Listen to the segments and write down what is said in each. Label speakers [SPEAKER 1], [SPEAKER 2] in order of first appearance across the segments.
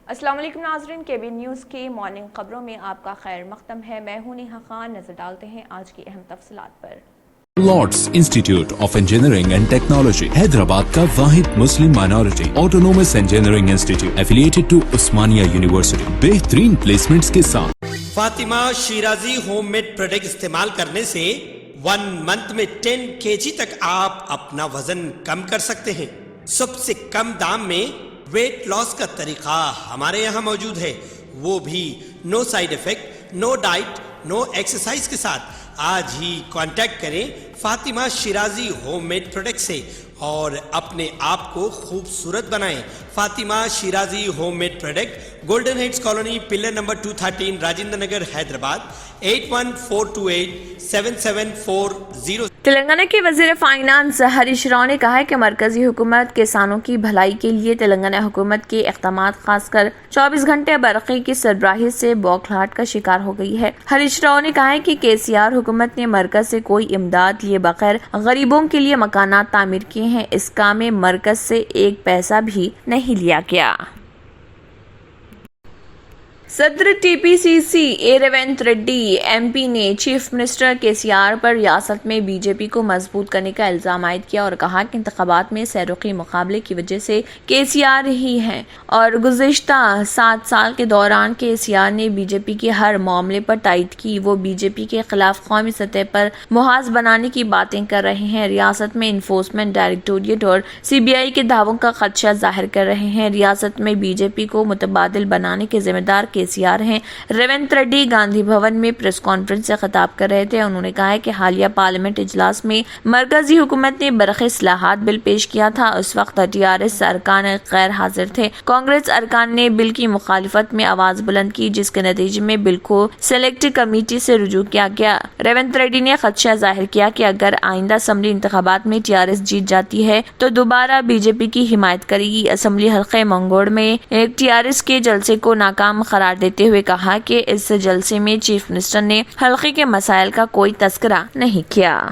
[SPEAKER 1] السلام علیکم ناظرین، KB نیوز کی مارننگ خبروں میں آپ کا خیر مقدم ہے۔ میں ہوں نیہا خان۔ نظر ڈالتے ہیں آج کی اہم تفصیلات پر۔
[SPEAKER 2] Lords Institute of Engineering and Technology Hyderabad کا واحد مسلم minority autonomous engineering institute affiliated to Osmania University, بہترین پلیسمنٹس کے ساتھ۔
[SPEAKER 3] Fatima Shirazi home made product استعمال کرنے سے 1 منتھ میں 10 kg تک آپ اپنا وزن کم کر سکتے ہیں۔ سب سے کم دام میں ویٹ لاس کا طریقہ ہمارے یہاں موجود ہے، وہ بھی no side effect, no diet, no exercise کے ساتھ۔ آج ہی کانٹیکٹ کریں Fatima Shirazi home made product سے اور اپنے آپ کو خوبصورت بنائیں۔ Fatima Shirazi home made product, golden heights colony, pillar number 213، Rajendra Nagar, Hyderabad, 8142877440۔
[SPEAKER 1] Telangana کے وزیر فائنانس ہریش راؤ نے کہا ہے کہ مرکزی حکومت کسانوں کی بھلائی کے لیے تلنگانہ حکومت کے اقدامات خاص کر 24 گھنٹے برقی کی سربراہی سے بوکھلاہٹ کا شکار ہو گئی ہے۔ ہریش راؤ نے کہا ہے کہ KCR حکومت نے مرکز سے کوئی امداد لیے بغیر غریبوں کے لیے مکانات تعمیر کیے ہیں۔ اس کام میں مرکز سے 1 پیسہ بھی نہیں لیا گیا۔ صدر TPCC ریونت ریڈی MP نے چیف منسٹر KCR پر ریاست میں BJP کو مضبوط کرنے کا الزام عائد کیا اور کہا کہ انتخابات میں سہرخی مقابلے کی وجہ سے KCR ہی ہیں اور گزشتہ 7 سال کے دوران KCR نے BJP کے ہر معاملے پر تائید کی۔ وہ BJP کے خلاف قومی سطح پر محاذ بنانے کی باتیں کر رہے ہیں، ریاست میں انفورسمنٹ ڈائریکٹوریٹ اور CBI کے دعووں کا خدشہ ظاہر کر رہے ہیں۔ ریاست میں BJP کو متبادل بنانے کے ذمہ دار KCR ہیں۔ ریونت ریڈی گاندھی بھون میں پریس کانفرنس سے خطاب کر رہے تھے۔ انہوں نے کہا کہ حالیہ پارلیمنٹ اجلاس میں مرکزی حکومت نے برقی اصلاحات بل پیش کیا تھا، اس وقت TRS ارکان غیر حاضر تھے۔ کانگریس ارکان نے بل کی مخالفت میں آواز بلند کی، جس کے نتیجے میں بل کو سلیکٹ کمیٹی سے رجوع کیا گیا۔ ریونت ریڈی نے خدشہ ظاہر کیا کہ اگر آئندہ اسمبلی انتخابات میں TRS جیت جاتی ہے تو دوبارہ BJP کی حمایت کرے گی۔ اسمبلی حلقہ منگوڑ میں TRS کے جلسے کو ناکام قرار دیتے ہوئے کہا کہ اس جلسے میں چیف منسٹر نے حلقے کے مسائل کا کوئی تذکرہ نہیں کیا۔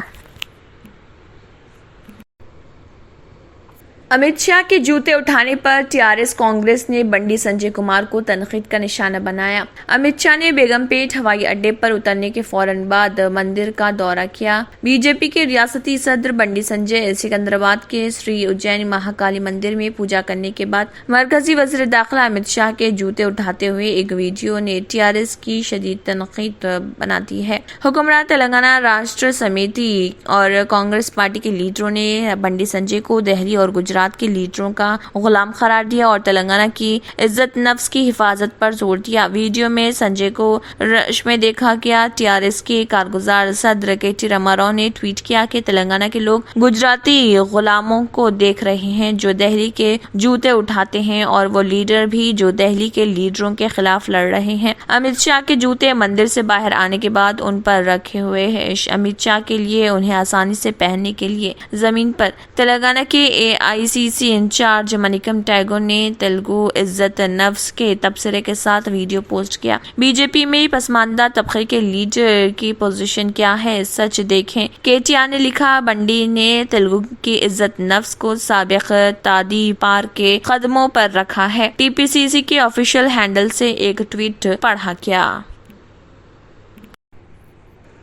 [SPEAKER 1] امت شاہ کے جوتے اٹھانے پر TRS کانگریس نے بنڈی سنجے کمار کو تنقید کا نشانہ بنایا۔ امت شاہ نے بیگم پیٹ ہوائی اڈے پر اترنے کے فوراً بعد مندر کا دورہ کیا۔ BJP کے ریاستی صدر بنڈی سنجے سکندرآباد کے سری اجین مہاکالی مندر میں پوجا کرنے کے بعد مرکزی وزیر داخلہ امت شاہ کے جوتے اٹھاتے ہوئے ایک ویڈیو نے TRS کی شدید تنقید بناتی ہے۔ حکمران تلنگانہ راشٹر سمیتی اور کانگریس پارٹی کے لیڈروں نے بنڈی سنجے کو دہلی اور گجرات کے لیڈروں کا غلام قرار دیا اور تلنگانہ کی عزت نفس کی حفاظت پر زور دیا۔ ویڈیو میں سنجے کو رش میں دیکھا گیا۔ TRS کے کارگزار صدر KT راما راؤ نے ٹویٹ کیا کہ تلنگانہ کے لوگ گجراتی غلاموں کو دیکھ رہے ہیں جو دہلی کے جوتے اٹھاتے ہیں اور وہ لیڈر بھی جو دہلی کے لیڈروں کے خلاف لڑ رہے ہیں۔ امت شاہ کے جوتے مندر سے باہر آنے کے بعد ان پر رکھے ہوئے ہیں۔ امت شاہ کے لیے انہیں آسانی سے پہننے کے لیے زمین پر تلنگانہ کے AICC انچارج منیکم ٹیگور نے تلگو عزت نفس کے تبصرے کے ساتھ ویڈیو پوسٹ کیا۔ BJP میں پسماندہ طبقے کے لیڈر کی پوزیشن کیا ہے، سچ دیکھیں۔ KTR نے لکھا، بنڈی نے تلگو کی عزت نفس کو سابق تادی پار کے قدموں پر رکھا ہے۔ TPCC کے آفیشیل ہینڈل سے ایک ٹویٹ پڑھا گیا۔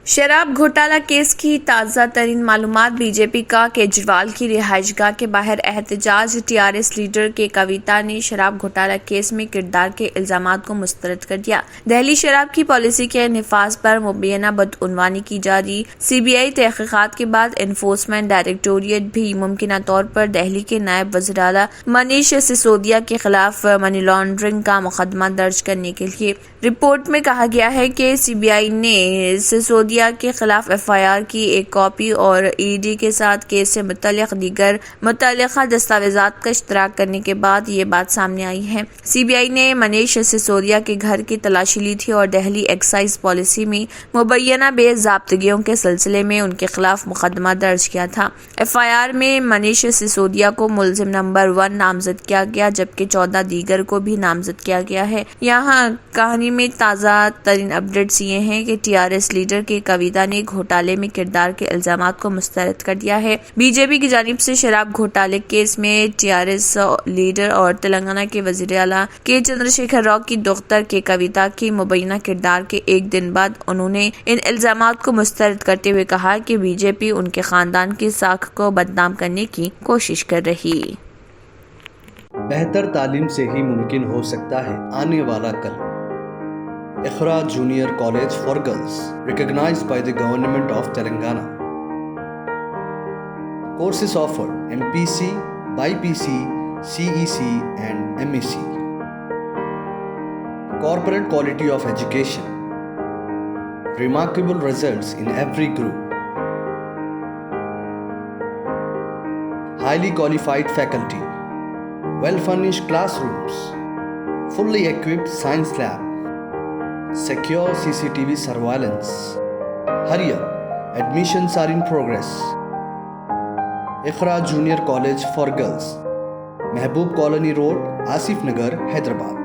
[SPEAKER 1] شراب گھوٹالہ کیس کی تازہ ترین معلومات۔ BJP کا کیجریوال کی رہائش گاہ کے باہر احتجاج۔ TRS لیڈر کے کویتا نے شراب گھوٹالہ کیس میں کردار کے الزامات کو مسترد کر دیا۔ دہلی شراب کی پالیسی کے نفاذ پر مبینہ بدعنوانی کی جا رہی CBI تحقیقات کے بعد انفورسمنٹ ڈائریکٹوریٹ بھی ممکنہ طور پر دہلی کے نائب وزیر اعلیٰ منیش سسودیا کے خلاف منی لانڈرنگ کا مقدمہ درج کرنے کے لیے۔ رپورٹ میں کہا گیا ہے کہ CBI نے سسودیا کے خلاف FIR کی ایک کاپی اور ED کے ساتھ کیس سے متعلق دیگر متعلقہ دستاویزات کا اشتراک کرنے کے بعد یہ بات سامنے آئی ہے۔ CBI نے منیش سسودیا کے گھر کی تلاشی لی تھی اور دہلی ایکسائز پالیسی میں مبینہ بے ضابطگیوں کے سلسلے میں ان کے خلاف مقدمہ درج کیا تھا۔ FIR میں منیش سسودیا کو ملزم نمبر 1 نامزد کیا گیا جبکہ 14 دیگر کو بھی نامزد کیا گیا ہے۔ یہاں کہانی میں تازہ ترین اپڈیٹس یہ ہیں کہ TRS لیڈر کے کویدا نے گھوٹالے میں کردار کے الزامات کو مسترد کر دیا ہے۔ بی جے پی کی جانب سے شراب گھوٹالے کیس میں TRS لیڈر اور تلنگانہ کے وزیر اعلیٰ کے چندر شیکھر راؤ کی دختر کے کویدا کی مبینہ کردار کے ایک دن بعد انہوں نے ان الزامات کو مسترد کرتے ہوئے کہا کہ بی جے پی ان کے خاندان کی ساکھ کو بدنام کرنے کی کوشش کر رہی۔
[SPEAKER 4] بہتر تعلیم سے ہی ممکن ہو سکتا ہے آنے والا کل۔ Iqra junior college for girls recognized by the Government of Telangana. Courses offered: MPC, BPC, CEC and MEC. Corporate quality of education. Remarkable results in every group. Highly qualified faculty. Well-furnished classrooms. Fully equipped science lab. Secure CCTV surveillance. Hurry up. Admissions are in progress. Iqra Junior College for Girls, Mehboob Colony Road, Asif Nagar, Hyderabad.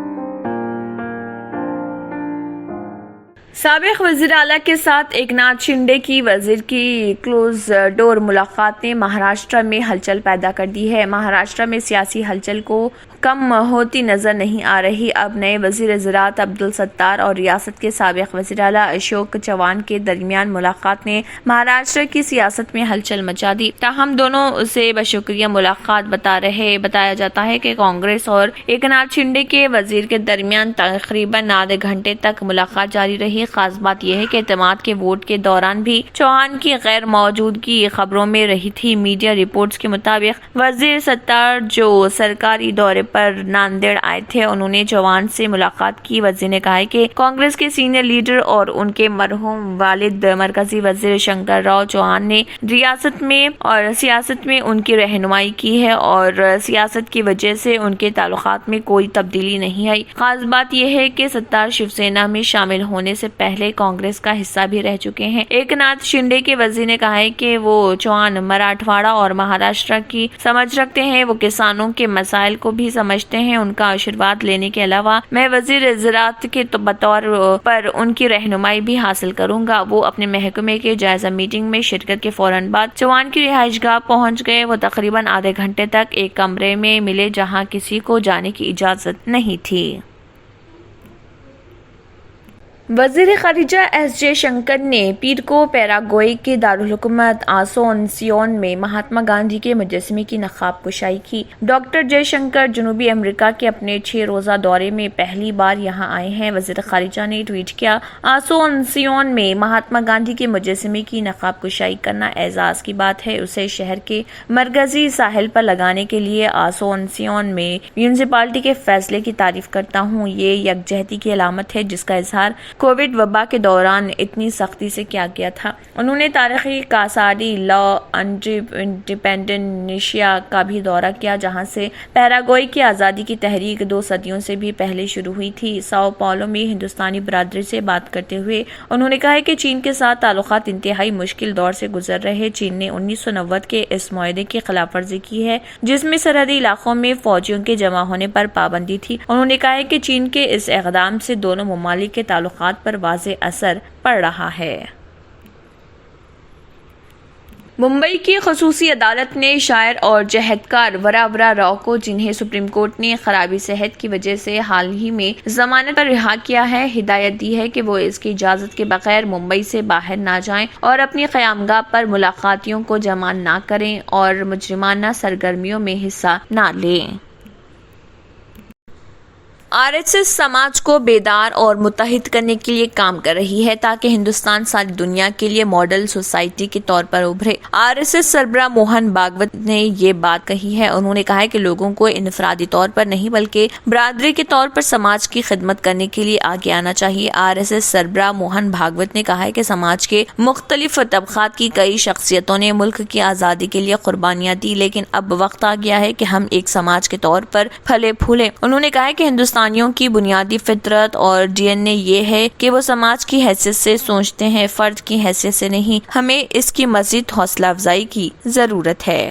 [SPEAKER 1] سابق وزیر اعلیٰ کے ساتھ ایکناتھ شنڈے کی وزیر کی close ڈور ملاقات نے مہاراشٹر میں ہلچل پیدا کر دی ہے۔ مہاراشٹر میں سیاسی ہلچل کو کم ہوتی نظر نہیں آ رہی۔ اب نئے وزیر زراعت عبدالستار اور ریاست کے سابق وزیر اعلیٰ اشوک چوہان کے درمیان ملاقات نے مہاراشٹر کی سیاست میں ہلچل مچا دی۔ تاہم دونوں اسے بشکریہ ملاقات بتایا جاتا ہے کہ کانگریس اور ایکناتھ شنڈے کے وزیر کے درمیان تقریباً آدھے گھنٹے تک ملاقات جاری رہی۔ خاص بات یہ ہے کہ اعتماد کے ووٹ کے دوران بھی چوہان کی غیر موجودگی خبروں میں رہی تھی۔ میڈیا رپورٹس کے مطابق وزیر ستار جو سرکاری دورے پر ناندیڑ آئے تھے، انہوں نے چوہان سے ملاقات کی۔ وزیر نے کہا کہ کانگریس کے سینئر لیڈر اور ان کے مرحوم والد مرکزی وزیر شنکر راؤ چوہان نے ریاست میں اور سیاست میں ان کی رہنمائی کی ہے اور سیاست کی وجہ سے ان کے تعلقات میں کوئی تبدیلی نہیں آئی۔ خاص بات یہ ہے کہ ستار شیو سینا میں شامل ہونے سے پہلے کانگریس کا حصہ بھی رہ چکے ہیں۔ ایکناتھ شنڈے کے وزیر نے کہا ہے کہ وہ چوہان مراٹھواڑہ اور مہاراشٹر کی سمجھ رکھتے ہیں، وہ کسانوں کے مسائل کو بھی سمجھتے ہیں۔ ان کا آشیرواد لینے کے علاوہ میں وزیر زراعت کے بطور پر ان کی رہنمائی بھی حاصل کروں گا۔ وہ اپنے محکمے کے جائزہ میٹنگ میں شرکت کے فوراً بعد چوہان کی رہائش گاہ پہنچ گئے۔ وہ تقریباً آدھے گھنٹے تک ایک کمرے میں ملے جہاں کسی کو جانے کی اجازت نہیں تھی۔ وزیر خارجہ ایس جے شنکر نے پیر کو پیراگوئے کے دارالحکومت آسونسیون میں مہاتما گاندھی کے مجسمے کی نقاب کشائی کی۔ ڈاکٹر جے شنکر جنوبی امریکہ کے اپنے 6 روزہ دورے میں پہلی بار یہاں آئے ہیں۔ وزیر خارجہ نے ٹویٹ کیا، آسونسیون میں مہاتما گاندھی کے مجسمے کی نقاب کشائی کرنا اعزاز کی بات ہے۔ اسے شہر کے مرکزی ساحل پر لگانے کے لیے آسونسیون میں میونسپلٹی کے فیصلے کی تعریف کرتا ہوں۔ یہ یکجہتی کی علامت ہے جس کا اظہار کووڈ وبا کے دوران اتنی سختی سے کیا گیا تھا۔ انہوں نے تاریخی کاساڈی لا انڈیپینڈنشیا کا بھی دورہ کیا، جہاں سے پیراگوئے کی آزادی کی تحریک 2 صدیوں سے بھی پہلے شروع ہوئی تھی۔ ساؤ پاولو میں ہندوستانی برادری سے بات کرتے ہوئے انہوں نے کہا کہ چین کے ساتھ تعلقات انتہائی مشکل دور سے گزر رہے۔ چین نے 1990 کے اس معاہدے کی خلاف ورزی کی ہے جس میں سرحدی علاقوں میں فوجیوں کے جمع ہونے پر پابندی تھی۔ انہوں نے کہا کہ چین کے اس اقدام سے دونوں ممالک کے تعلقات پر واضح اثر پڑ رہا ہے۔ ممبئی کی خصوصی عدالت نے شاعر اور جہدکار ورا راؤ کو، جنہیں سپریم کورٹ نے خرابی صحت کی وجہ سے حال ہی میں ضمانت پر رہا کیا ہے، ہدایت دی ہے کہ وہ اس کی اجازت کے بغیر ممبئی سے باہر نہ جائیں اور اپنی قیامگاہ پر ملاقاتیوں کو جمع نہ کریں اور مجرمانہ سرگرمیوں میں حصہ نہ لیں۔ RSS سماج کو بیدار اور متحد کرنے کے لیے کام کر رہی ہے تاکہ ہندوستان ساری دنیا کے لیے ماڈل سوسائٹی کے طور پر ابھرے۔ RSS سربراہ موہن بھاگوت نے یہ بات کہی ہے۔ انہوں نے کہا کہ لوگوں کو انفرادی طور پر نہیں بلکہ برادری کے طور پر سماج کی خدمت کرنے کے لیے آگے آنا چاہیے۔ RSS سربراہ موہن بھاگوت نے کہا کہ سماج کے مختلف طبقات کی کئی شخصیتوں نے ملک کی آزادی کے لیے قربانیاں دی، لیکن اب وقت آ گیا ہے کہ ہم ایک سماج کے طور پر پھلے پھولیں۔ انہوں نے کہا کہ ہندوستانیوں کی بنیادی فطرت اور DNA یہ ہے کہ وہ سماج کی حیثیت سے سوچتے ہیں، فرد کی حیثیت سے نہیں۔ ہمیں اس کی مزید حوصلہ افزائی کی ضرورت ہے۔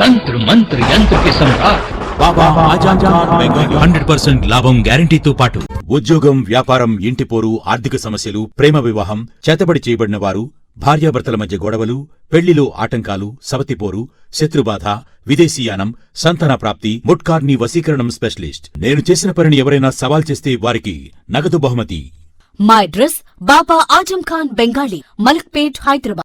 [SPEAKER 5] తంత్ర మంత్ర యంత్రకి సమ్రాట్
[SPEAKER 6] బాబా ఆజాన్ 100% లాభం గ్యారంటీతో పాటు ఉద్యోగం, వ్యాపారం, ఇంటి పోరు, ఆర్థిక సమస్యలు, ప్రేమ వివాహం, చేతబడి చేయబడిన వారు, భార్యాభర్తల మధ్య గొడవలు, పెళ్లిలో ఆటంకాలు, సవతిపోరు, శత్రుబాధ, విదేశీయానం, సంతాన ప్రాప్తి, ముట్కార్ని వశీకరణం స్పెషలిస్ట్. నేను చేసిన పనిని ఎవరైనా సవాల్ చేస్తే వారికి నగదు బహుమతి.
[SPEAKER 7] My address, Baba Ajam Khan Bengali, Malakpet, Hyderabad.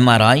[SPEAKER 5] MRI,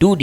[SPEAKER 5] 2D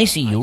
[SPEAKER 5] ICU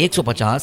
[SPEAKER 5] 150,